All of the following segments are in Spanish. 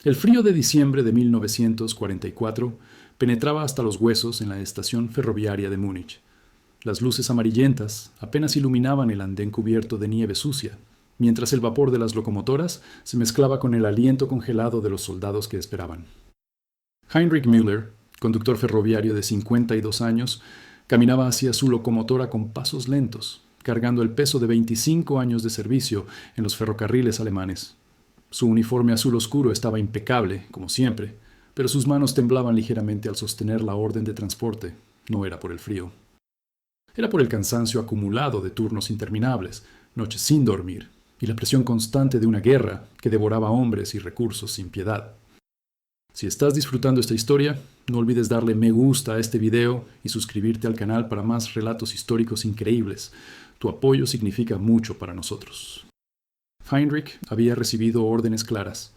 El frío de diciembre de 1944 penetraba hasta los huesos en la estación ferroviaria de Múnich. Las luces amarillentas apenas iluminaban el andén cubierto de nieve sucia, mientras el vapor de las locomotoras se mezclaba con el aliento congelado de los soldados que esperaban. Heinrich Müller, conductor ferroviario de 52 años, caminaba hacia su locomotora con pasos lentos, cargando el peso de 25 años de servicio en los ferrocarriles alemanes. Su uniforme azul oscuro estaba impecable, como siempre, pero sus manos temblaban ligeramente al sostener la orden de transporte. No era por el frío. Era por el cansancio acumulado de turnos interminables, noches sin dormir, y la presión constante de una guerra que devoraba hombres y recursos sin piedad. Si estás disfrutando esta historia, no olvides darle me gusta a este video y suscribirte al canal para más relatos históricos increíbles. Tu apoyo significa mucho para nosotros. Heinrich había recibido órdenes claras.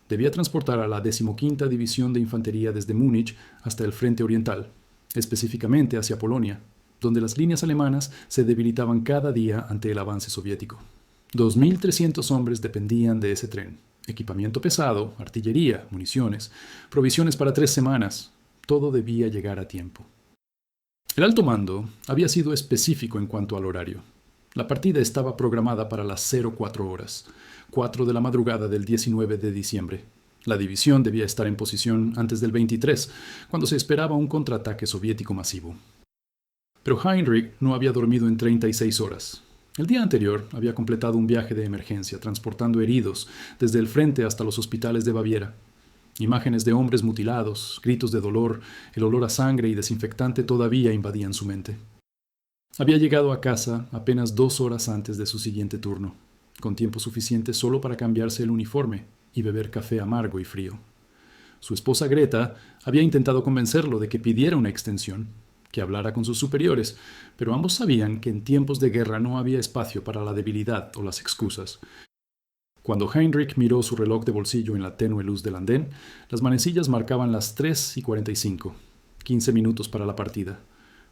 Debía transportar a la 15ª División de Infantería desde Múnich hasta el Frente Oriental, específicamente hacia Polonia, donde las líneas alemanas se debilitaban cada día ante el avance soviético. 2.300 hombres dependían de ese tren. Equipamiento pesado, artillería, municiones, provisiones para 3 semanas. Todo debía llegar a tiempo. El alto mando había sido específico en cuanto al horario. La partida estaba programada para las 04 horas, 4 de la madrugada del 19 de diciembre. La división debía estar en posición antes del 23, cuando se esperaba un contraataque soviético masivo. Pero Heinrich no había dormido en 36 horas. El día anterior había completado un viaje de emergencia, transportando heridos desde el frente hasta los hospitales de Baviera. Imágenes de hombres mutilados, gritos de dolor, el olor a sangre y desinfectante todavía invadían su mente. Había llegado a casa apenas 2 horas antes de su siguiente turno, con tiempo suficiente solo para cambiarse el uniforme y beber café amargo y frío. Su esposa Greta había intentado convencerlo de que pidiera una extensión, que hablara con sus superiores, pero ambos sabían que en tiempos de guerra no había espacio para la debilidad o las excusas. Cuando Heinrich miró su reloj de bolsillo en la tenue luz del andén, las manecillas marcaban las 3:45, 15 minutos para la partida.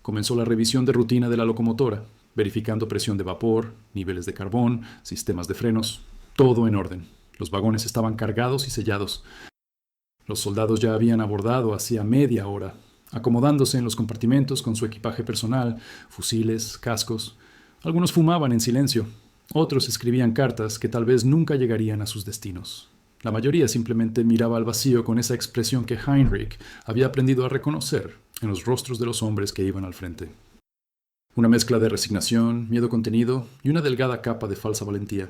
Comenzó la revisión de rutina de la locomotora, verificando presión de vapor, niveles de carbón, sistemas de frenos, todo en orden. Los vagones estaban cargados y sellados. Los soldados ya habían abordado hacía media hora, acomodándose en los compartimentos con su equipaje personal, fusiles, cascos. Algunos fumaban en silencio, otros escribían cartas que tal vez nunca llegarían a sus destinos. La mayoría simplemente miraba al vacío con esa expresión que Heinrich había aprendido a reconocer en los rostros de los hombres que iban al frente. Una mezcla de resignación, miedo contenido y una delgada capa de falsa valentía.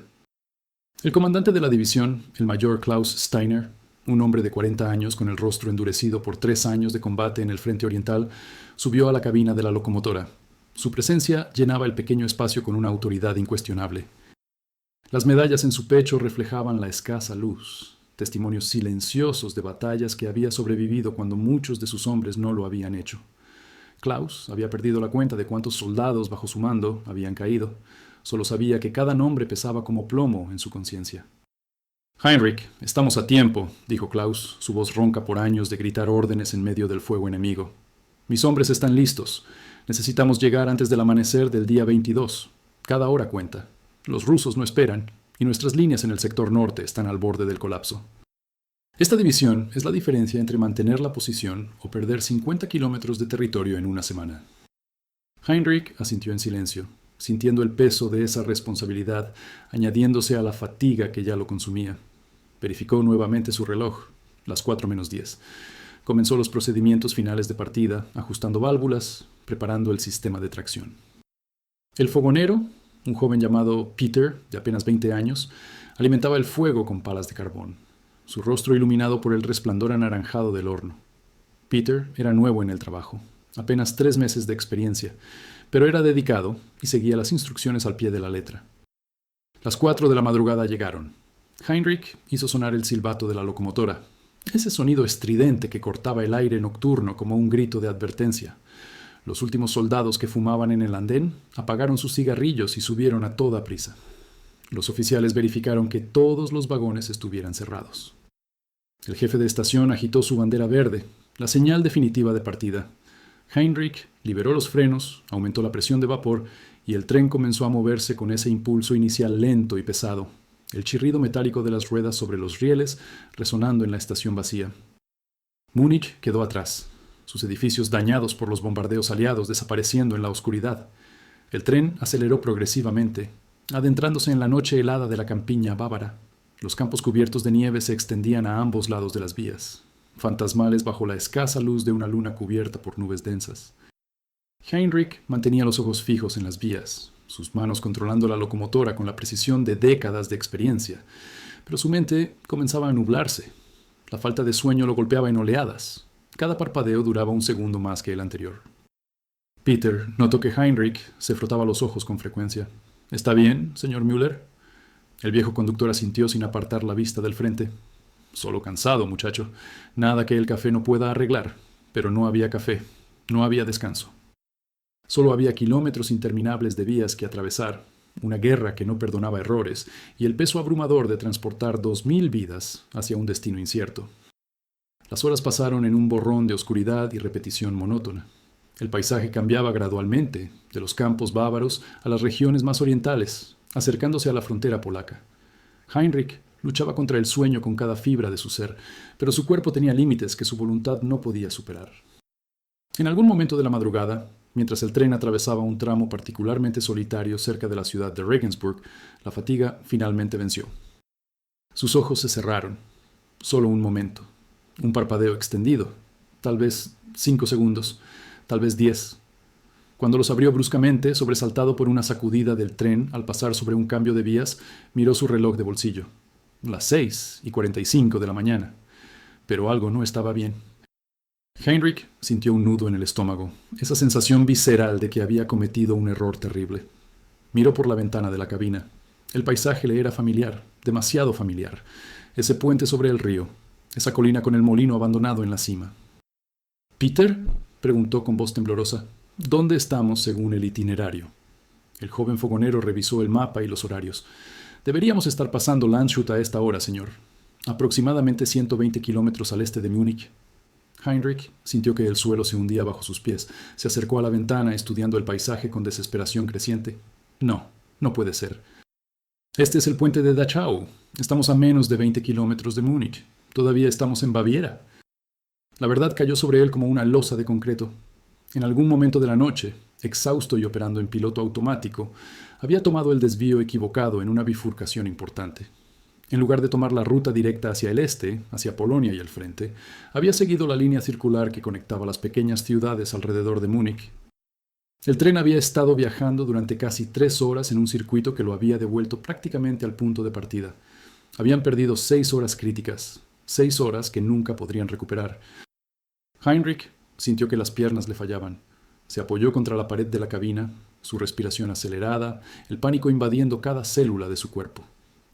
El comandante de la división, el mayor Klaus Steiner, un hombre de 40 años con el rostro endurecido por 3 años de combate en el frente oriental, subió a la cabina de la locomotora. Su presencia llenaba el pequeño espacio con una autoridad incuestionable. Las medallas en su pecho reflejaban la escasa luz, testimonios silenciosos de batallas que había sobrevivido cuando muchos de sus hombres no lo habían hecho. Klaus había perdido la cuenta de cuántos soldados bajo su mando habían caído. Solo sabía que cada nombre pesaba como plomo en su conciencia. «Heinrich, estamos a tiempo», dijo Klaus, su voz ronca por años de gritar órdenes en medio del fuego enemigo. «Mis hombres están listos. Necesitamos llegar antes del amanecer del día 22. Cada hora cuenta. Los rusos no esperan, y nuestras líneas en el sector norte están al borde del colapso. Esta división es la diferencia entre mantener la posición o perder 50 kilómetros de territorio en una semana». Heinrich asintió en silencio, sintiendo el peso de esa responsabilidad, añadiéndose a la fatiga que ya lo consumía. Verificó nuevamente su reloj, las 4:10. Comenzó los procedimientos finales de partida, ajustando válvulas, preparando el sistema de tracción. El fogonero, un joven llamado Peter, de apenas 20 años, alimentaba el fuego con palas de carbón, su rostro iluminado por el resplandor anaranjado del horno. Peter era nuevo en el trabajo, apenas 3 meses de experiencia, pero era dedicado y seguía las instrucciones al pie de la letra. Las 4 de la madrugada llegaron. Heinrich hizo sonar el silbato de la locomotora, ese sonido estridente que cortaba el aire nocturno como un grito de advertencia. Los últimos soldados que fumaban en el andén apagaron sus cigarrillos y subieron a toda prisa. Los oficiales verificaron que todos los vagones estuvieran cerrados. El jefe de estación agitó su bandera verde, la señal definitiva de partida. Heinrich liberó los frenos, aumentó la presión de vapor y el tren comenzó a moverse con ese impulso inicial lento y pesado, el chirrido metálico de las ruedas sobre los rieles resonando en la estación vacía. Múnich quedó atrás, sus edificios dañados por los bombardeos aliados desapareciendo en la oscuridad. El tren aceleró progresivamente, adentrándose en la noche helada de la campiña bávara. Los campos cubiertos de nieve se extendían a ambos lados de las vías, fantasmales bajo la escasa luz de una luna cubierta por nubes densas. Heinrich mantenía los ojos fijos en las vías, sus manos controlando la locomotora con la precisión de décadas de experiencia, pero su mente comenzaba a nublarse. La falta de sueño lo golpeaba en oleadas. Cada parpadeo duraba un segundo más que el anterior. Peter notó que Heinrich se frotaba los ojos con frecuencia. ¿Está bien, señor Müller? El viejo conductor asintió sin apartar la vista del frente. Solo cansado, muchacho. Nada que el café no pueda arreglar. Pero no había café. No había descanso. Solo había kilómetros interminables de vías que atravesar, una guerra que no perdonaba errores y el peso abrumador de transportar 2000 vidas hacia un destino incierto. Las horas pasaron en un borrón de oscuridad y repetición monótona. El paisaje cambiaba gradualmente, de los campos bávaros a las regiones más orientales, acercándose a la frontera polaca. Heinrich luchaba contra el sueño con cada fibra de su ser, pero su cuerpo tenía límites que su voluntad no podía superar. En algún momento de la madrugada, mientras el tren atravesaba un tramo particularmente solitario cerca de la ciudad de Regensburg, la fatiga finalmente venció. Sus ojos se cerraron. Solo un momento. Un parpadeo extendido. Tal vez 5 segundos. Tal vez 10. Cuando los abrió bruscamente, sobresaltado por una sacudida del tren al pasar sobre un cambio de vías, miró su reloj de bolsillo. Las 6:45 de la mañana. Pero algo no estaba bien. Heinrich sintió un nudo en el estómago, esa sensación visceral de que había cometido un error terrible. Miró por la ventana de la cabina. El paisaje le era familiar, demasiado familiar. Ese puente sobre el río, esa colina con el molino abandonado en la cima. «¿Peter?», preguntó con voz temblorosa. «¿Dónde estamos según el itinerario?». El joven fogonero revisó el mapa y los horarios. «Deberíamos estar pasando Landshut a esta hora, señor. Aproximadamente 120 kilómetros al este de Múnich». Heinrich sintió que el suelo se hundía bajo sus pies. Se acercó a la ventana, estudiando el paisaje con desesperación creciente. No, no puede ser. Este es el puente de Dachau. Estamos a menos de 20 kilómetros de Múnich. Todavía estamos en Baviera. La verdad cayó sobre él como una losa de concreto. En algún momento de la noche, exhausto y operando en piloto automático, había tomado el desvío equivocado en una bifurcación importante. En lugar de tomar la ruta directa hacia el este, hacia Polonia y el frente, había seguido la línea circular que conectaba las pequeñas ciudades alrededor de Múnich. El tren había estado viajando durante casi 3 horas en un circuito que lo había devuelto prácticamente al punto de partida. Habían perdido 6 horas críticas, 6 horas que nunca podrían recuperar. Heinrich sintió que las piernas le fallaban. Se apoyó contra la pared de la cabina, su respiración acelerada, el pánico invadiendo cada célula de su cuerpo.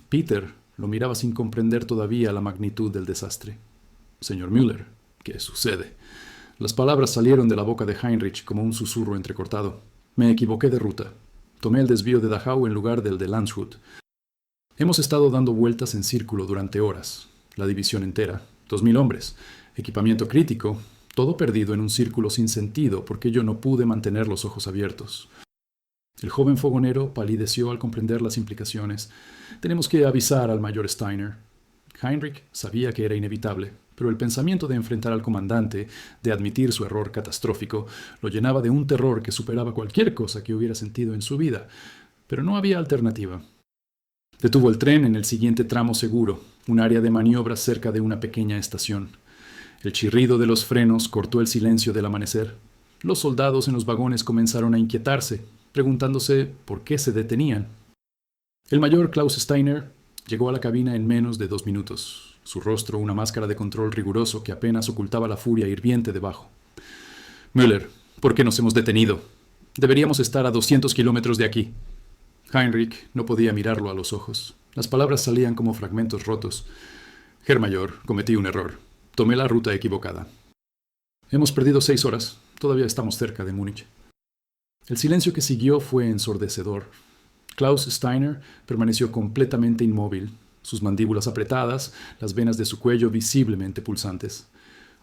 Peter lo miraba sin comprender todavía la magnitud del desastre. «Señor Müller, ¿qué sucede?». Las palabras salieron de la boca de Heinrich como un susurro entrecortado. «Me equivoqué de ruta. Tomé el desvío de Dachau en lugar del de Landshut. Hemos estado dando vueltas en círculo durante horas. La división entera. 2000 hombres. Equipamiento crítico. Todo perdido en un círculo sin sentido porque yo no pude mantener los ojos abiertos». El joven fogonero palideció al comprender las implicaciones. «Tenemos que avisar al mayor Steiner». Heinrich sabía que era inevitable, pero el pensamiento de enfrentar al comandante, de admitir su error catastrófico, lo llenaba de un terror que superaba cualquier cosa que hubiera sentido en su vida. Pero no había alternativa. Detuvo el tren en el siguiente tramo seguro, un área de maniobra cerca de una pequeña estación. El chirrido de los frenos cortó el silencio del amanecer. Los soldados en los vagones comenzaron a inquietarse, preguntándose por qué se detenían. El mayor Klaus Steiner llegó a la cabina en menos de 2 minutos, su rostro una máscara de control riguroso que apenas ocultaba la furia hirviente debajo. «Müller, ¿por qué nos hemos detenido? Deberíamos estar a 200 kilómetros de aquí». Heinrich no podía mirarlo a los ojos. Las palabras salían como fragmentos rotos. «Herr Mayor, cometí un error. Tomé la ruta equivocada. Hemos perdido 6 horas. Todavía estamos cerca de Múnich». El silencio que siguió fue ensordecedor. Klaus Steiner permaneció completamente inmóvil, sus mandíbulas apretadas, las venas de su cuello visiblemente pulsantes.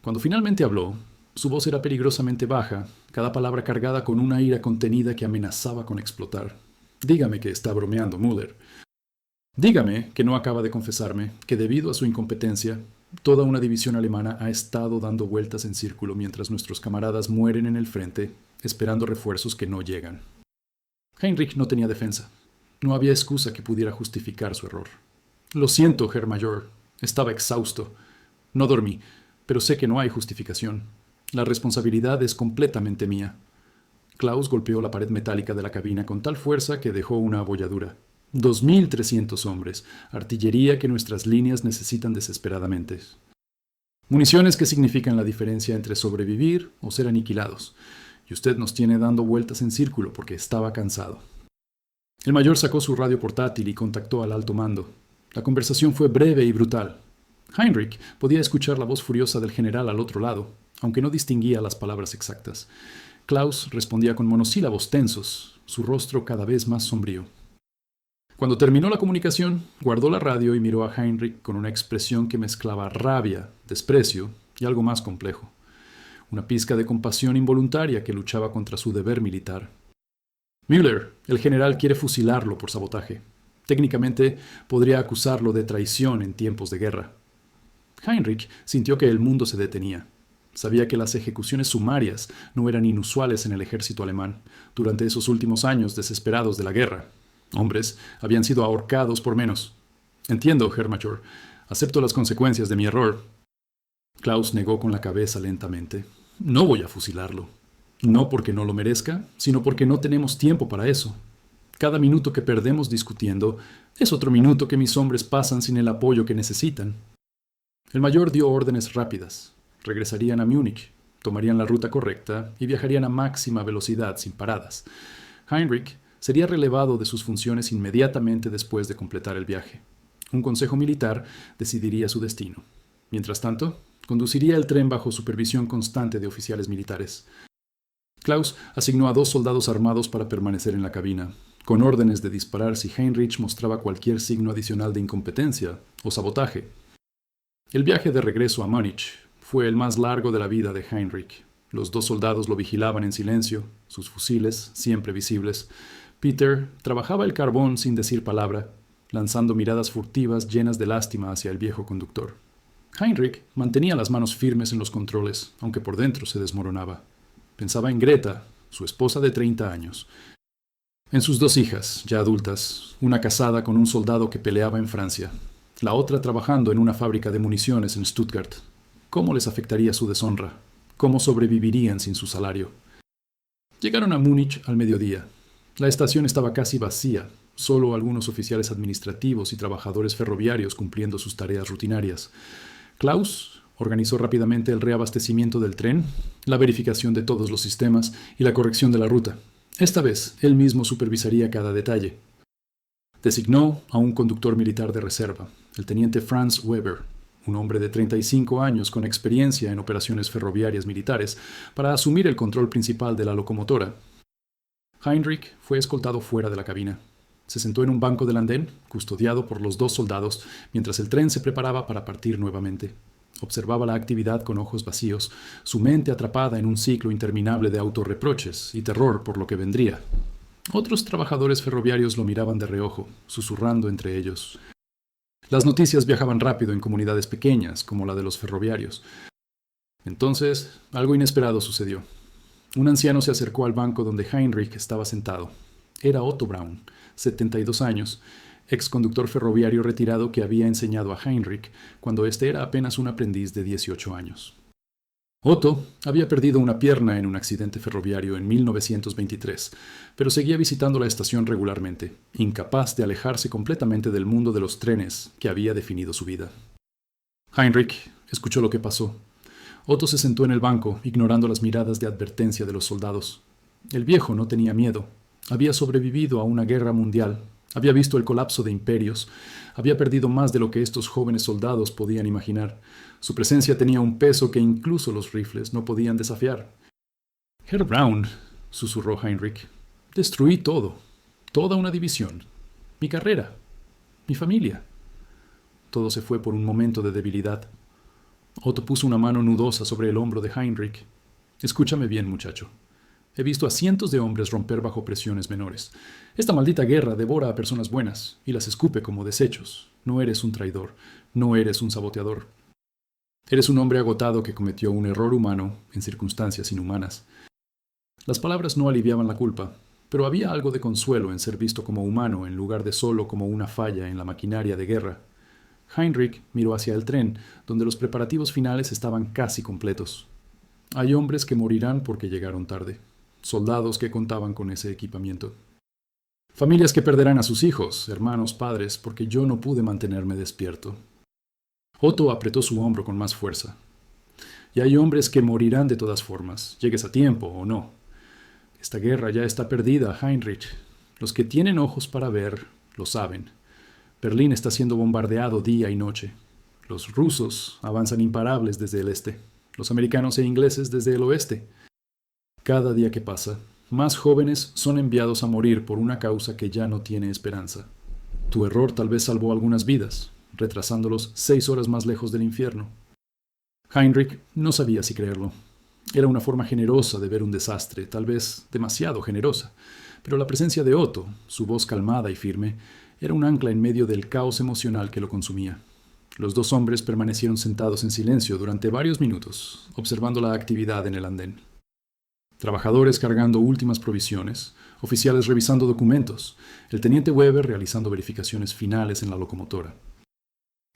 Cuando finalmente habló, su voz era peligrosamente baja, cada palabra cargada con una ira contenida que amenazaba con explotar. «Dígame que está bromeando, Müller». Dígame que no acaba de confesarme que debido a su incompetencia, toda una división alemana ha estado dando vueltas en círculo mientras nuestros camaradas mueren en el frente, esperando refuerzos que no llegan. Heinrich no tenía defensa. No había excusa que pudiera justificar su error. Lo siento, Herr Mayor. Estaba exhausto. No dormí, pero sé que no hay justificación. La responsabilidad es completamente mía. Klaus golpeó la pared metálica de la cabina con tal fuerza que dejó una abolladura. 2.300 hombres, artillería que nuestras líneas necesitan desesperadamente. Municiones que significan la diferencia entre sobrevivir o ser aniquilados. Y usted nos tiene dando vueltas en círculo porque estaba cansado. El mayor sacó su radio portátil y contactó al alto mando. La conversación fue breve y brutal. Heinrich podía escuchar la voz furiosa del general al otro lado, aunque no distinguía las palabras exactas. Klaus respondía con monosílabos tensos, su rostro cada vez más sombrío. Cuando terminó la comunicación, guardó la radio y miró a Heinrich con una expresión que mezclaba rabia, desprecio y algo más complejo. Una pizca de compasión involuntaria que luchaba contra su deber militar. Müller, el general, quiere fusilarlo por sabotaje. Técnicamente, podría acusarlo de traición en tiempos de guerra. Heinrich sintió que el mundo se detenía. Sabía que las ejecuciones sumarias no eran inusuales en el ejército alemán durante esos últimos años desesperados de la guerra. Hombres habían sido ahorcados por menos. Entiendo, Herr Major. Acepto las consecuencias de mi error. Klaus negó con la cabeza lentamente. No voy a fusilarlo. No porque no lo merezca, sino porque no tenemos tiempo para eso. Cada minuto que perdemos discutiendo es otro minuto que mis hombres pasan sin el apoyo que necesitan. El mayor dio órdenes rápidas. Regresarían a Múnich, tomarían la ruta correcta y viajarían a máxima velocidad sin paradas. Heinrich sería relevado de sus funciones inmediatamente después de completar el viaje. Un consejo militar decidiría su destino. Mientras tanto, conduciría el tren bajo supervisión constante de oficiales militares. Klaus asignó a 2 soldados armados para permanecer en la cabina, con órdenes de disparar si Heinrich mostraba cualquier signo adicional de incompetencia o sabotaje. El viaje de regreso a Múnich fue el más largo de la vida de Heinrich. Los 2 soldados lo vigilaban en silencio, sus fusiles siempre visibles. Peter trabajaba el carbón sin decir palabra, lanzando miradas furtivas llenas de lástima hacia el viejo conductor. Heinrich mantenía las manos firmes en los controles, aunque por dentro se desmoronaba. Pensaba en Greta, su esposa de 30 años. En sus 2 hijas, ya adultas, una casada con un soldado que peleaba en Francia, la otra trabajando en una fábrica de municiones en Stuttgart. ¿Cómo les afectaría su deshonra? ¿Cómo sobrevivirían sin su salario? Llegaron a Múnich al mediodía. La estación estaba casi vacía, solo algunos oficiales administrativos y trabajadores ferroviarios cumpliendo sus tareas rutinarias. Klaus organizó rápidamente el reabastecimiento del tren, la verificación de todos los sistemas y la corrección de la ruta. Esta vez, él mismo supervisaría cada detalle. Designó a un conductor militar de reserva, el teniente Franz Weber, un hombre de 35 años con experiencia en operaciones ferroviarias militares, para asumir el control principal de la locomotora. Heinrich fue escoltado fuera de la cabina. Se sentó en un banco del andén, custodiado por los 2 soldados, mientras el tren se preparaba para partir nuevamente. Observaba la actividad con ojos vacíos, su mente atrapada en un ciclo interminable de autorreproches y terror por lo que vendría. Otros trabajadores ferroviarios lo miraban de reojo, susurrando entre ellos. Las noticias viajaban rápido en comunidades pequeñas, como la de los ferroviarios. Entonces, algo inesperado sucedió. Un anciano se acercó al banco donde Heinrich estaba sentado. Era Otto Braun, 72 años, ex conductor ferroviario retirado que había enseñado a Heinrich cuando éste era apenas un aprendiz de 18 años. Otto había perdido una pierna en un accidente ferroviario en 1923, pero seguía visitando la estación regularmente, incapaz de alejarse completamente del mundo de los trenes que había definido su vida. Heinrich escuchó lo que pasó. Otto se sentó en el banco, ignorando las miradas de advertencia de los soldados. El viejo no tenía miedo. Había sobrevivido a una guerra mundial. Había visto el colapso de imperios. Había perdido más de lo que estos jóvenes soldados podían imaginar. Su presencia tenía un peso que incluso los rifles no podían desafiar. «Herr Braun», susurró Heinrich, «destruí todo. Toda una división. Mi carrera. Mi familia». Todo se fue por un momento de debilidad. Otto puso una mano nudosa sobre el hombro de Heinrich. «Escúchame bien, muchacho. He visto a cientos de hombres romper bajo presiones menores. Esta maldita guerra devora a personas buenas y las escupe como desechos. No eres un traidor, no eres un saboteador. Eres un hombre agotado que cometió un error humano en circunstancias inhumanas. Las palabras no aliviaban la culpa, pero había algo de consuelo en ser visto como humano en lugar de solo como una falla en la maquinaria de guerra. Heinrich miró hacia el tren, donde los preparativos finales estaban casi completos. Hay hombres que morirán porque llegaron tarde, soldados que contaban con ese equipamiento. Familias que perderán a sus hijos, hermanos, padres, porque yo no pude mantenerme despierto. Otto apretó su hombro con más fuerza. Y hay hombres que morirán de todas formas, llegues a tiempo o no. Esta guerra ya está perdida, Heinrich. Los que tienen ojos para ver, lo saben. Berlín está siendo bombardeado día y noche. Los rusos avanzan imparables desde el este, los americanos e ingleses desde el oeste. Cada día que pasa, más jóvenes son enviados a morir por una causa que ya no tiene esperanza. Tu error tal vez salvó algunas vidas, retrasándolos 6 horas más lejos del infierno. Heinrich no sabía si creerlo. Era una forma generosa de ver un desastre, tal vez demasiado generosa, pero la presencia de Otto, su voz calmada y firme, era un ancla en medio del caos emocional que lo consumía. Los dos hombres permanecieron sentados en silencio durante varios minutos, observando la actividad en el andén. Trabajadores cargando últimas provisiones, oficiales revisando documentos, el teniente Weber realizando verificaciones finales en la locomotora.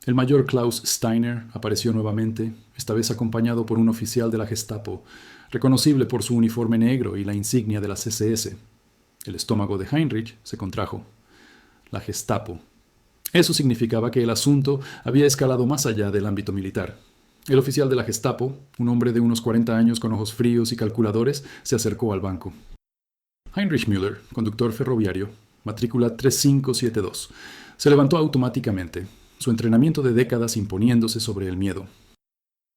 El mayor Klaus Steiner apareció nuevamente, esta vez acompañado por un oficial de la Gestapo, reconocible por su uniforme negro y la insignia de las SS. El estómago de Heinrich se contrajo. La Gestapo. Eso significaba que el asunto había escalado más allá del ámbito militar. El oficial de la Gestapo, un hombre de unos 40 años con ojos fríos y calculadores, se acercó al banco. Heinrich Müller, conductor ferroviario, matrícula 3572, se levantó automáticamente, su entrenamiento de décadas imponiéndose sobre el miedo.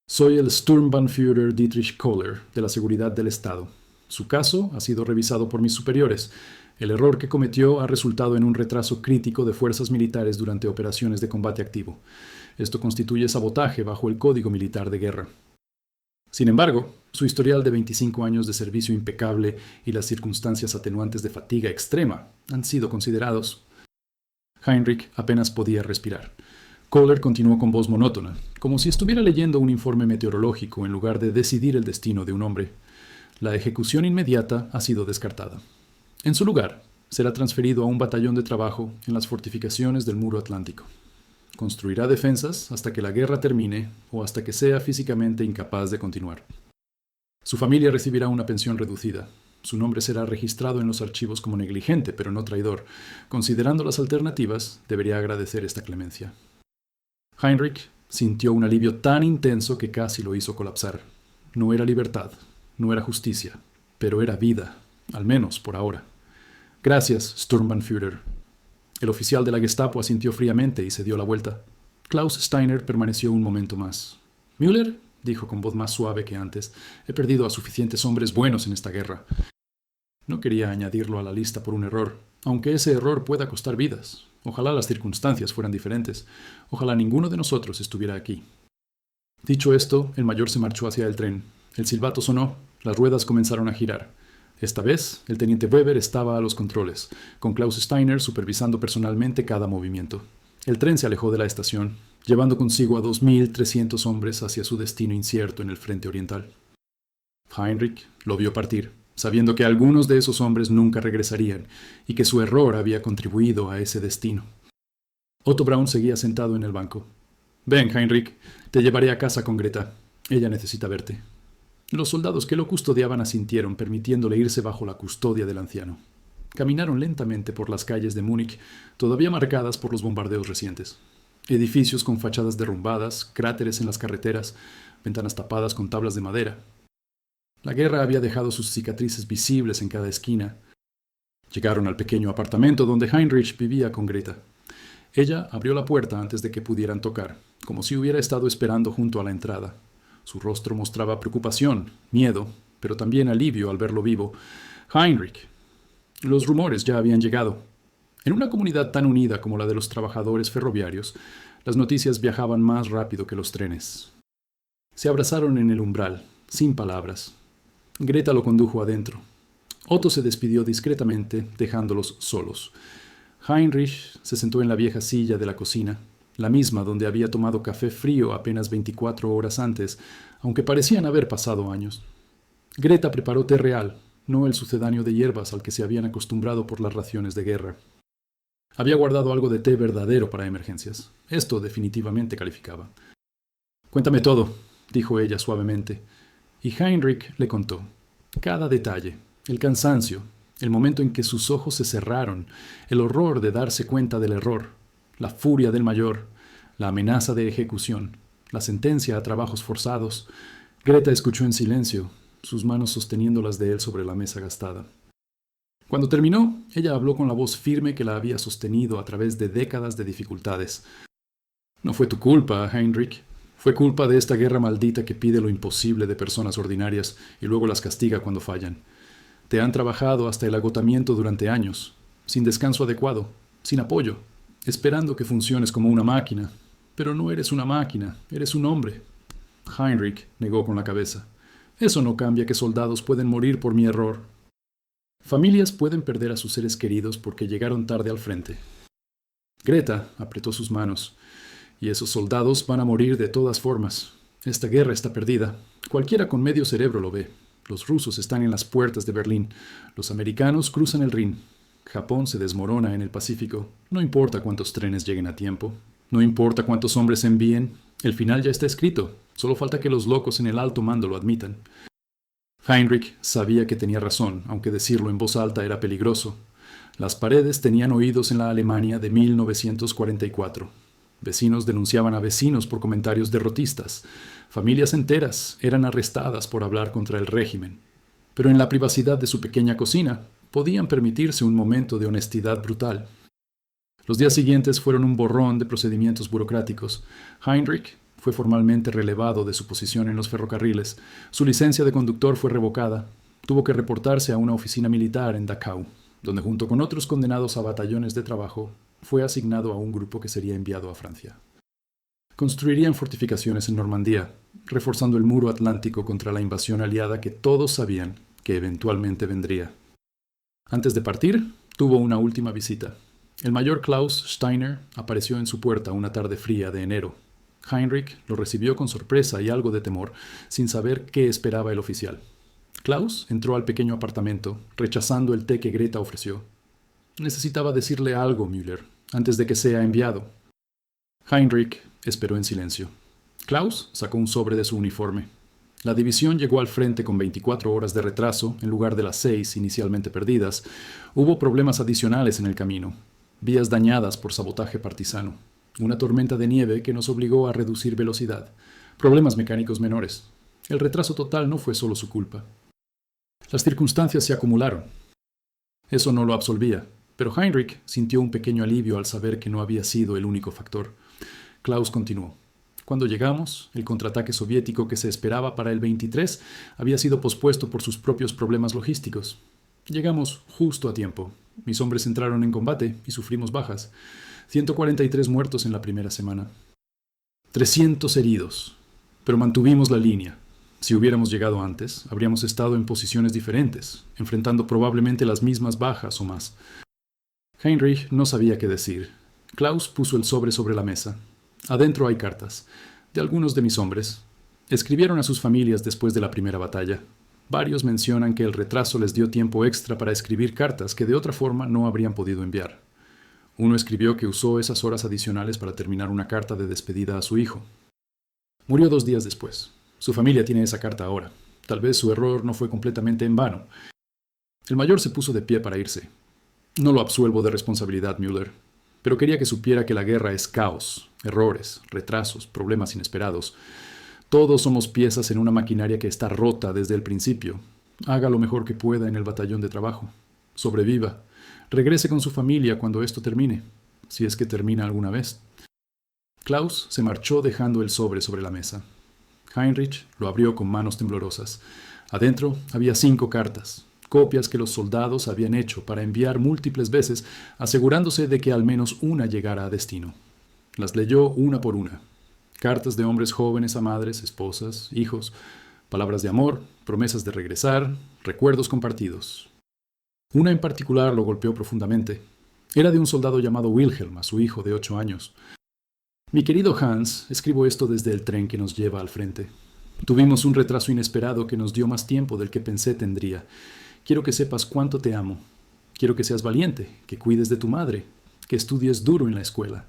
Soy el Sturmbannführer Dietrich Kohler, de la Seguridad del Estado. Su caso ha sido revisado por mis superiores. El error que cometió ha resultado en un retraso crítico de fuerzas militares durante operaciones de combate activo. Esto constituye sabotaje bajo el Código Militar de Guerra. Sin embargo, su historial de 25 años de servicio impecable y las circunstancias atenuantes de fatiga extrema han sido considerados. Heinrich apenas podía respirar. Kohler continuó con voz monótona, como si estuviera leyendo un informe meteorológico en lugar de decidir el destino de un hombre. La ejecución inmediata ha sido descartada. En su lugar, será transferido a un batallón de trabajo en las fortificaciones del Muro Atlántico. Construirá defensas hasta que la guerra termine o hasta que sea físicamente incapaz de continuar. Su familia recibirá una pensión reducida. Su nombre será registrado en los archivos como negligente, pero no traidor. Considerando las alternativas, debería agradecer esta clemencia. Heinrich sintió un alivio tan intenso que casi lo hizo colapsar. No era libertad, no era justicia, pero era vida, al menos por ahora. Gracias, Sturmbannführer. El oficial de la Gestapo asintió fríamente y se dio la vuelta. Klaus Steiner permaneció un momento más. «Müller», dijo con voz más suave que antes, «he perdido a suficientes hombres buenos en esta guerra». No quería añadirlo a la lista por un error, aunque ese error pueda costar vidas. Ojalá las circunstancias fueran diferentes. Ojalá ninguno de nosotros estuviera aquí. Dicho esto, el mayor se marchó hacia el tren. El silbato sonó, las ruedas comenzaron a girar. Esta vez, el teniente Weber estaba a los controles, con Klaus Steiner supervisando personalmente cada movimiento. El tren se alejó de la estación, llevando consigo a 2.300 hombres hacia su destino incierto en el frente oriental. Heinrich lo vio partir, sabiendo que algunos de esos hombres nunca regresarían y que su error había contribuido a ese destino. Otto Braun seguía sentado en el banco. «Ven, Heinrich, te llevaré a casa con Greta. Ella necesita verte». Los soldados que lo custodiaban asintieron, permitiéndole irse bajo la custodia del anciano. Caminaron lentamente por las calles de Múnich, todavía marcadas por los bombardeos recientes. Edificios con fachadas derrumbadas, cráteres en las carreteras, ventanas tapadas con tablas de madera. La guerra había dejado sus cicatrices visibles en cada esquina. Llegaron al pequeño apartamento donde Heinrich vivía con Greta. Ella abrió la puerta antes de que pudieran tocar, como si hubiera estado esperando junto a la entrada. Su rostro mostraba preocupación, miedo, pero también alivio al verlo vivo. «Heinrich». Los rumores ya habían llegado. En una comunidad tan unida como la de los trabajadores ferroviarios, las noticias viajaban más rápido que los trenes. Se abrazaron en el umbral, sin palabras. Greta lo condujo adentro. Otto se despidió discretamente, dejándolos solos. Heinrich se sentó en la vieja silla de la cocina, la misma donde había tomado café frío apenas 24 horas antes, aunque parecían haber pasado años. Greta preparó té real, no el sucedáneo de hierbas al que se habían acostumbrado por las raciones de guerra. Había guardado algo de té verdadero para emergencias. Esto definitivamente calificaba. «Cuéntame todo», dijo ella suavemente, y Heinrich le contó. Cada detalle, el cansancio, el momento en que sus ojos se cerraron, el horror de darse cuenta del error, la furia del mayor, la amenaza de ejecución, la sentencia a trabajos forzados. Greta escuchó en silencio, sus manos sosteniendo las de él sobre la mesa gastada. Cuando terminó, ella habló con la voz firme que la había sostenido a través de décadas de dificultades. «No fue tu culpa, Heinrich. Fue culpa de esta guerra maldita que pide lo imposible de personas ordinarias y luego las castiga cuando fallan. Te han trabajado hasta el agotamiento durante años, sin descanso adecuado, sin apoyo, esperando que funciones como una máquina. Pero no eres una máquina, eres un hombre». Heinrich negó con la cabeza. «Eso no cambia que soldados pueden morir por mi error. Familias pueden perder a sus seres queridos porque llegaron tarde al frente». Greta apretó sus manos. «Y esos soldados van a morir de todas formas. Esta guerra está perdida. Cualquiera con medio cerebro lo ve. Los rusos están en las puertas de Berlín. Los americanos cruzan el Rin. Japón se desmorona en el Pacífico. No importa cuántos trenes lleguen a tiempo. No importa cuántos hombres envíen. El final ya está escrito. Solo falta que los locos en el alto mando lo admitan». Heinrich sabía que tenía razón, aunque decirlo en voz alta era peligroso. Las paredes tenían oídos en la Alemania de 1944. Vecinos denunciaban a vecinos por comentarios derrotistas. Familias enteras eran arrestadas por hablar contra el régimen. Pero en la privacidad de su pequeña cocina, podían permitirse un momento de honestidad brutal. Los días siguientes fueron un borrón de procedimientos burocráticos. Heinrich fue formalmente relevado de su posición en los ferrocarriles. Su licencia de conductor fue revocada. Tuvo que reportarse a una oficina militar en Dachau, donde junto con otros condenados a batallones de trabajo, fue asignado a un grupo que sería enviado a Francia. Construirían fortificaciones en Normandía, reforzando el muro atlántico contra la invasión aliada que todos sabían que eventualmente vendría. Antes de partir, tuvo una última visita. El mayor Klaus Steiner apareció en su puerta una tarde fría de enero. Heinrich lo recibió con sorpresa y algo de temor, sin saber qué esperaba el oficial. Klaus entró al pequeño apartamento, rechazando el té que Greta ofreció. Necesitaba decirle algo, Müller, antes de que sea enviado. Heinrich esperó en silencio. Klaus sacó un sobre de su uniforme. La división llegó al frente con 24 horas de retraso, en lugar de las 6 inicialmente perdidas. Hubo problemas adicionales en el camino. Vías dañadas por sabotaje partisano. Una tormenta de nieve que nos obligó a reducir velocidad. Problemas mecánicos menores. El retraso total no fue solo su culpa. Las circunstancias se acumularon. Eso no lo absolvía, pero Heinrich sintió un pequeño alivio al saber que no había sido el único factor. Klaus continuó. Cuando llegamos, el contraataque soviético que se esperaba para el 23 había sido pospuesto por sus propios problemas logísticos. Llegamos justo a tiempo. Mis hombres entraron en combate y sufrimos bajas. 143 muertos en la primera semana. 300 heridos. Pero mantuvimos la línea. Si hubiéramos llegado antes, habríamos estado en posiciones diferentes, enfrentando probablemente las mismas bajas o más. Heinrich no sabía qué decir. Klaus puso el sobre la mesa. Adentro hay cartas, de algunos de mis hombres. Escribieron a sus familias después de la primera batalla. Varios mencionan que el retraso les dio tiempo extra para escribir cartas que de otra forma no habrían podido enviar. Uno escribió que usó esas horas adicionales para terminar una carta de despedida a su hijo. Murió 2 días después. Su familia tiene esa carta ahora. Tal vez su error no fue completamente en vano. El mayor se puso de pie para irse. No lo absuelvo de responsabilidad, Müller, pero quería que supiera que la guerra es caos, errores, retrasos, problemas inesperados. Todos somos piezas en una maquinaria que está rota desde el principio. Haga lo mejor que pueda en el batallón de trabajo. Sobreviva. Regrese con su familia cuando esto termine, si es que termina alguna vez. Klaus se marchó dejando el sobre la mesa. Heinrich lo abrió con manos temblorosas. Adentro había 5 cartas, copias que los soldados habían hecho para enviar múltiples veces, asegurándose de que al menos una llegara a destino. Las leyó una por una. Cartas de hombres jóvenes a madres, esposas, hijos, palabras de amor, promesas de regresar, recuerdos compartidos. Una en particular lo golpeó profundamente. Era de un soldado llamado Wilhelm, a su hijo de 8 años. Mi querido Hans, escribo esto desde el tren que nos lleva al frente. Tuvimos un retraso inesperado que nos dio más tiempo del que pensé tendría. Quiero que sepas cuánto te amo. Quiero que seas valiente, que cuides de tu madre, que estudies duro en la escuela.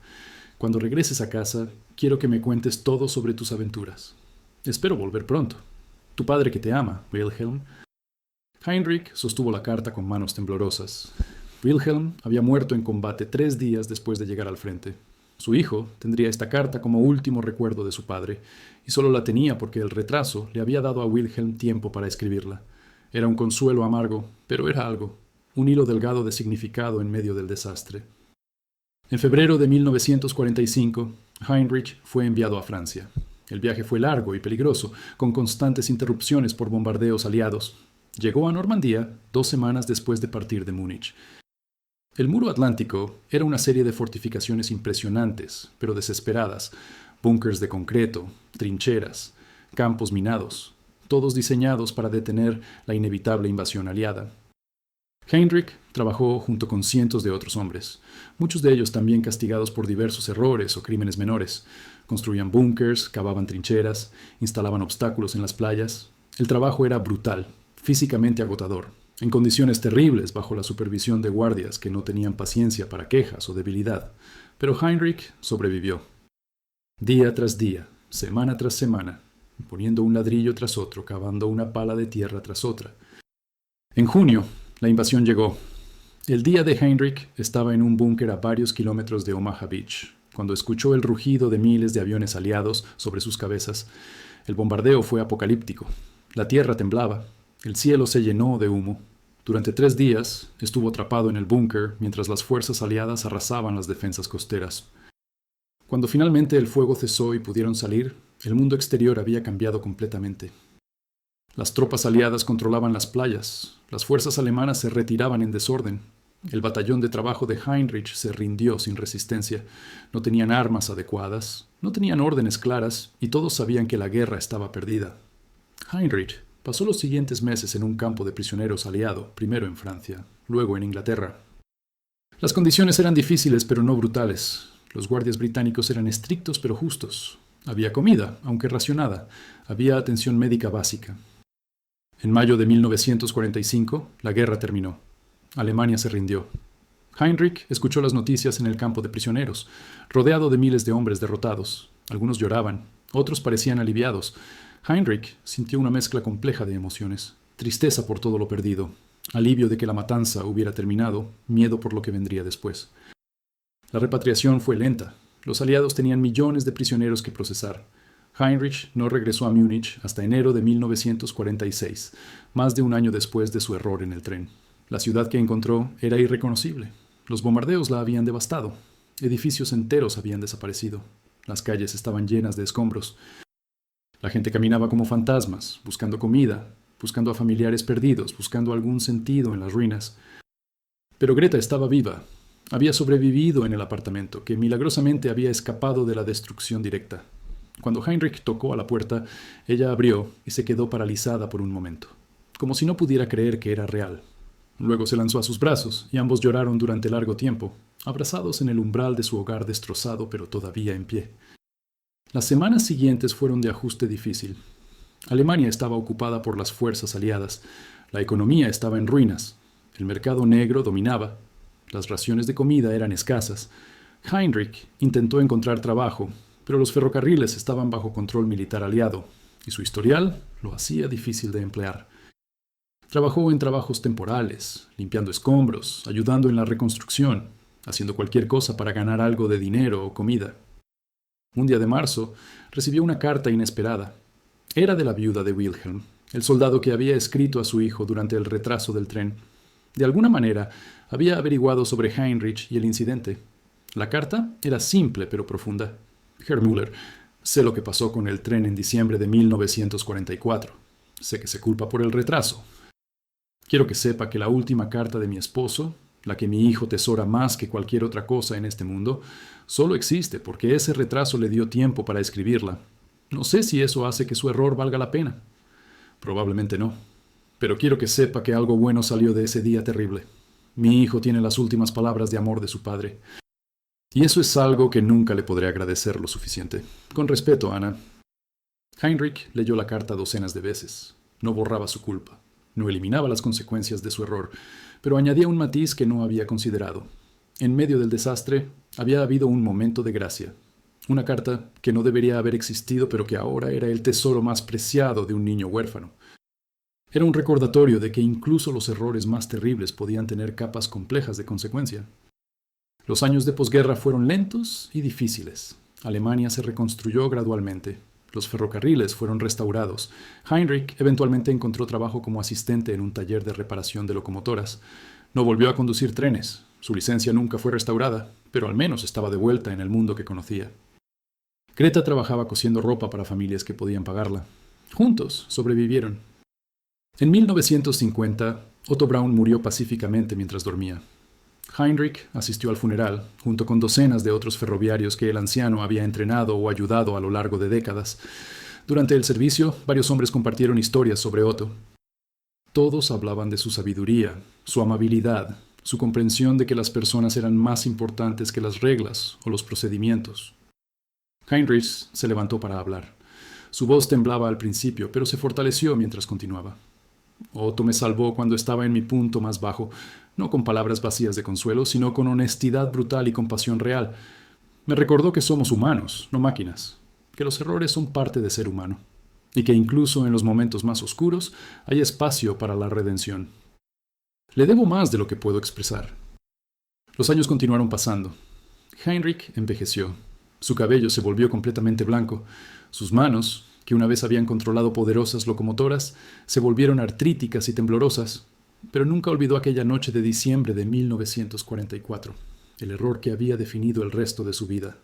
Cuando regreses a casa, quiero que me cuentes todo sobre tus aventuras. Espero volver pronto. Tu padre que te ama, Wilhelm. Heinrich sostuvo la carta con manos temblorosas. Wilhelm había muerto en combate 3 días después de llegar al frente. Su hijo tendría esta carta como último recuerdo de su padre, y solo la tenía porque el retraso le había dado a Wilhelm tiempo para escribirla. Era un consuelo amargo, pero era algo, un hilo delgado de significado en medio del desastre. En febrero de 1945, Heinrich fue enviado a Francia. El viaje fue largo y peligroso, con constantes interrupciones por bombardeos aliados. Llegó a Normandía 2 semanas después de partir de Múnich. El muro atlántico era una serie de fortificaciones impresionantes, pero desesperadas, búnkers de concreto, trincheras, campos minados, todos diseñados para detener la inevitable invasión aliada. Heinrich trabajó junto con cientos de otros hombres, muchos de ellos también castigados por diversos errores o crímenes menores. Construían búnkers, cavaban trincheras, instalaban obstáculos en las playas. El trabajo era brutal, físicamente agotador, en condiciones terribles bajo la supervisión de guardias que no tenían paciencia para quejas o debilidad. Pero Heinrich sobrevivió. Día tras día, semana tras semana, poniendo un ladrillo tras otro, cavando una pala de tierra tras otra. En junio, la invasión llegó. El día de Heinrich estaba en un búnker a varios kilómetros de Omaha Beach, cuando escuchó el rugido de miles de aviones aliados sobre sus cabezas. El bombardeo fue apocalíptico. La tierra temblaba. El cielo se llenó de humo. Durante 3 días estuvo atrapado en el búnker mientras las fuerzas aliadas arrasaban las defensas costeras. Cuando finalmente el fuego cesó y pudieron salir, el mundo exterior había cambiado completamente. Las tropas aliadas controlaban las playas. Las fuerzas alemanas se retiraban en desorden. El batallón de trabajo de Heinrich se rindió sin resistencia. No tenían armas adecuadas, no tenían órdenes claras y todos sabían que la guerra estaba perdida. Heinrich pasó los siguientes meses en un campo de prisioneros aliado, primero en Francia, luego en Inglaterra. Las condiciones eran difíciles pero no brutales. Los guardias británicos eran estrictos pero justos. Había comida, aunque racionada. Había atención médica básica. En mayo de 1945, la guerra terminó. Alemania se rindió. Heinrich escuchó las noticias en el campo de prisioneros, rodeado de miles de hombres derrotados. Algunos lloraban, otros parecían aliviados. Heinrich sintió una mezcla compleja de emociones: tristeza por todo lo perdido, alivio de que la matanza hubiera terminado, miedo por lo que vendría después. La repatriación fue lenta. Los aliados tenían millones de prisioneros que procesar. Heinrich no regresó a Múnich hasta enero de 1946, más de un año después de su error en el tren. La ciudad que encontró era irreconocible. Los bombardeos la habían devastado. Edificios enteros habían desaparecido. Las calles estaban llenas de escombros. La gente caminaba como fantasmas, buscando comida, buscando a familiares perdidos, buscando algún sentido en las ruinas. Pero Greta estaba viva. Había sobrevivido en el apartamento, que milagrosamente había escapado de la destrucción directa. Cuando Heinrich tocó a la puerta, ella abrió y se quedó paralizada por un momento, como si no pudiera creer que era real. Luego se lanzó a sus brazos y ambos lloraron durante largo tiempo, abrazados en el umbral de su hogar destrozado pero todavía en pie. Las semanas siguientes fueron de ajuste difícil. Alemania estaba ocupada por las fuerzas aliadas, la economía estaba en ruinas, el mercado negro dominaba, las raciones de comida eran escasas. Heinrich intentó encontrar trabajo, pero los ferrocarriles estaban bajo control militar aliado, y su historial lo hacía difícil de emplear. Trabajó en trabajos temporales, limpiando escombros, ayudando en la reconstrucción, haciendo cualquier cosa para ganar algo de dinero o comida. Un día de marzo, recibió una carta inesperada. Era de la viuda de Wilhelm, el soldado que había escrito a su hijo durante el retraso del tren. De alguna manera, había averiguado sobre Heinrich y el incidente. La carta era simple pero profunda. Herr Müller, sé lo que pasó con el tren en diciembre de 1944. Sé que se culpa por el retraso. Quiero que sepa que la última carta de mi esposo, la que mi hijo tesora más que cualquier otra cosa en este mundo, solo existe porque ese retraso le dio tiempo para escribirla. No sé si eso hace que su error valga la pena. Probablemente no. Pero quiero que sepa que algo bueno salió de ese día terrible. Mi hijo tiene las últimas palabras de amor de su padre. Y eso es algo que nunca le podré agradecer lo suficiente. Con respeto, Ana. Heinrich leyó la carta docenas de veces. No borraba su culpa. No eliminaba las consecuencias de su error, pero añadía un matiz que no había considerado. En medio del desastre, había habido un momento de gracia. Una carta que no debería haber existido, pero que ahora era el tesoro más preciado de un niño huérfano. Era un recordatorio de que incluso los errores más terribles podían tener capas complejas de consecuencia. Los años de posguerra fueron lentos y difíciles. Alemania se reconstruyó gradualmente. Los ferrocarriles fueron restaurados. Heinrich eventualmente encontró trabajo como asistente en un taller de reparación de locomotoras. No volvió a conducir trenes. Su licencia nunca fue restaurada, pero al menos estaba de vuelta en el mundo que conocía. Greta trabajaba cosiendo ropa para familias que podían pagarla. Juntos sobrevivieron. En 1950, Otto Braun murió pacíficamente mientras dormía. Heinrich asistió al funeral, junto con docenas de otros ferroviarios que el anciano había entrenado o ayudado a lo largo de décadas. Durante el servicio, varios hombres compartieron historias sobre Otto. Todos hablaban de su sabiduría, su amabilidad, su comprensión de que las personas eran más importantes que las reglas o los procedimientos. Heinrich se levantó para hablar. Su voz temblaba al principio, pero se fortaleció mientras continuaba. Otto me salvó cuando estaba en mi punto más bajo, no con palabras vacías de consuelo, sino con honestidad brutal y compasión real. Me recordó que somos humanos, no máquinas, que los errores son parte de ser humano, y que incluso en los momentos más oscuros hay espacio para la redención. Le debo más de lo que puedo expresar. Los años continuaron pasando. Heinrich envejeció. Su cabello se volvió completamente blanco. Sus manos, que una vez habían controlado poderosas locomotoras, se volvieron artríticas y temblorosas, pero nunca olvidó aquella noche de diciembre de 1944, el error que había definido el resto de su vida.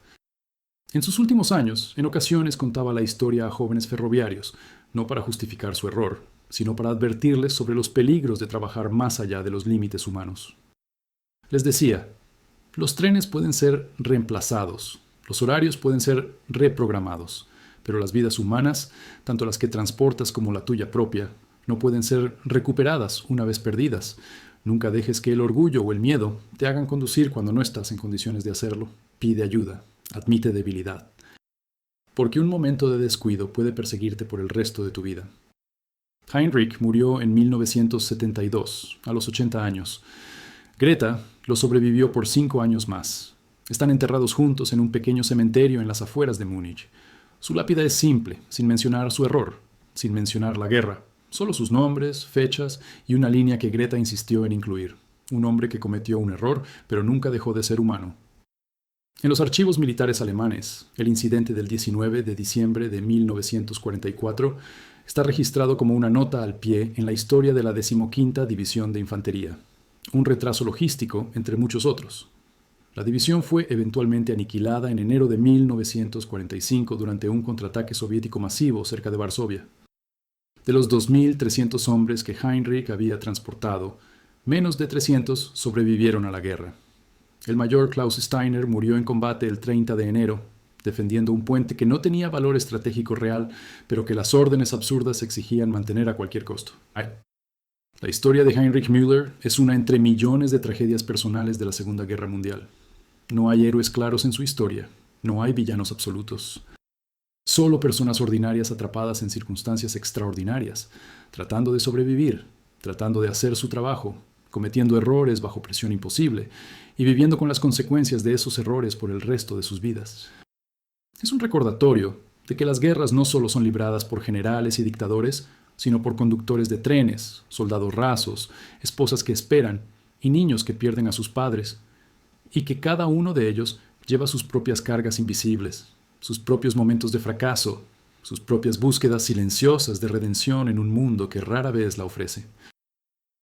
En sus últimos años, en ocasiones contaba la historia a jóvenes ferroviarios, no para justificar su error, sino para advertirles sobre los peligros de trabajar más allá de los límites humanos. Les decía, los trenes pueden ser reemplazados, los horarios pueden ser reprogramados, pero las vidas humanas, tanto las que transportas como la tuya propia, no pueden ser recuperadas una vez perdidas. Nunca dejes que el orgullo o el miedo te hagan conducir cuando no estás en condiciones de hacerlo. Pide ayuda, admite debilidad. Porque un momento de descuido puede perseguirte por el resto de tu vida. Heinrich murió en 1972, a los 80 años. Greta lo sobrevivió por 5 años más. Están enterrados juntos en un pequeño cementerio en las afueras de Múnich. Su lápida es simple, sin mencionar su error, sin mencionar la guerra, solo sus nombres, fechas y una línea que Greta insistió en incluir. Un hombre que cometió un error, pero nunca dejó de ser humano. En los archivos militares alemanes, el incidente del 19 de diciembre de 1944 está registrado como una nota al pie en la historia de la 15ª División de Infantería, un retraso logístico entre muchos otros. La división fue eventualmente aniquilada en enero de 1945 durante un contraataque soviético masivo cerca de Varsovia. De los 2.300 hombres que Heinrich había transportado, menos de 300 sobrevivieron a la guerra. El mayor Klaus Steiner murió en combate el 30 de enero, defendiendo un puente que no tenía valor estratégico real, pero que las órdenes absurdas exigían mantener a cualquier costo. La historia de Heinrich Müller es una entre millones de tragedias personales de la Segunda Guerra Mundial. No hay héroes claros en su historia, no hay villanos absolutos. Solo personas ordinarias atrapadas en circunstancias extraordinarias, tratando de sobrevivir, tratando de hacer su trabajo, cometiendo errores bajo presión imposible y viviendo con las consecuencias de esos errores por el resto de sus vidas. Es un recordatorio de que las guerras no solo son libradas por generales y dictadores, sino por conductores de trenes, soldados rasos, esposas que esperan y niños que pierden a sus padres, y que cada uno de ellos lleva sus propias cargas invisibles, sus propios momentos de fracaso, sus propias búsquedas silenciosas de redención en un mundo que rara vez la ofrece.